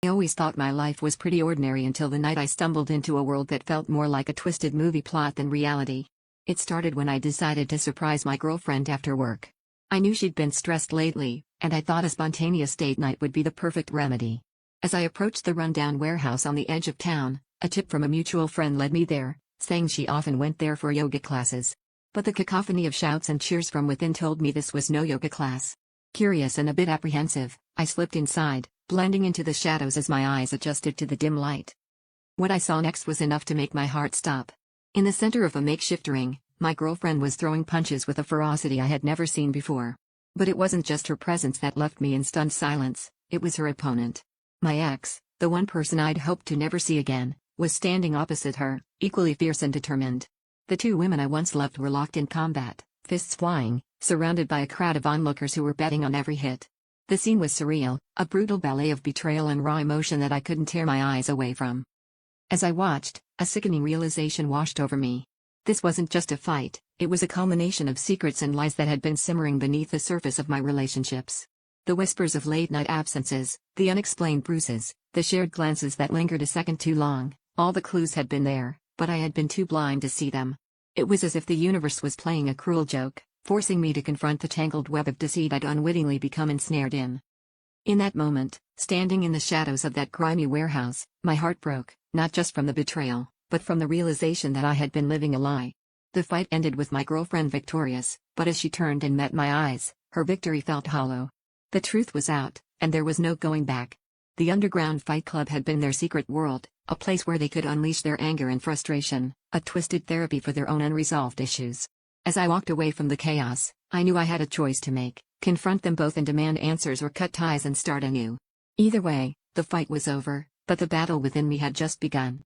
I always thought my life was pretty ordinary until the night I stumbled into a world that felt more like a twisted movie plot than reality. It started when I decided to surprise my girlfriend after work. I knew she'd been stressed lately, and I thought a spontaneous date night would be the perfect remedy. As I approached the rundown warehouse on the edge of town, a tip from a mutual friend led me there, saying she often went there for yoga classes. But the cacophony of shouts and cheers from within told me this was no yoga class. Curious and a bit apprehensive, I slipped inside, blending into the shadows as my eyes adjusted to the dim light. What I saw next was enough to make my heart stop. In the center of a makeshift ring, my girlfriend was throwing punches with a ferocity I had never seen before. But it wasn't just her presence that left me in stunned silence, it was her opponent. My ex, the one person I'd hoped to never see again, was standing opposite her, equally fierce and determined. The two women I once loved were locked in combat, fists flying, surrounded by a crowd of onlookers who were betting on every hit. The scene was surreal, a brutal ballet of betrayal and raw emotion that I couldn't tear my eyes away from. As I watched, a sickening realization washed over me. This wasn't just a fight, it was a culmination of secrets and lies that had been simmering beneath the surface of my relationships. The whispers of late-night absences, the unexplained bruises, the shared glances that lingered a second too long, all the clues had been there, but I had been too blind to see them. It was as if the universe was playing a cruel joke, forcing me to confront the tangled web of deceit I'd unwittingly become ensnared in. In that moment, standing in the shadows of that grimy warehouse, my heart broke, not just from the betrayal, but from the realization that I had been living a lie. The fight ended with my girlfriend victorious, but as she turned and met my eyes, her victory felt hollow. The truth was out, and there was no going back. The underground fight club had been their secret world, a place where they could unleash their anger and frustration, a twisted therapy for their own unresolved issues. As I walked away from the chaos, I knew I had a choice to make: confront them both and demand answers, or cut ties and start anew. Either way, the fight was over, but the battle within me had just begun.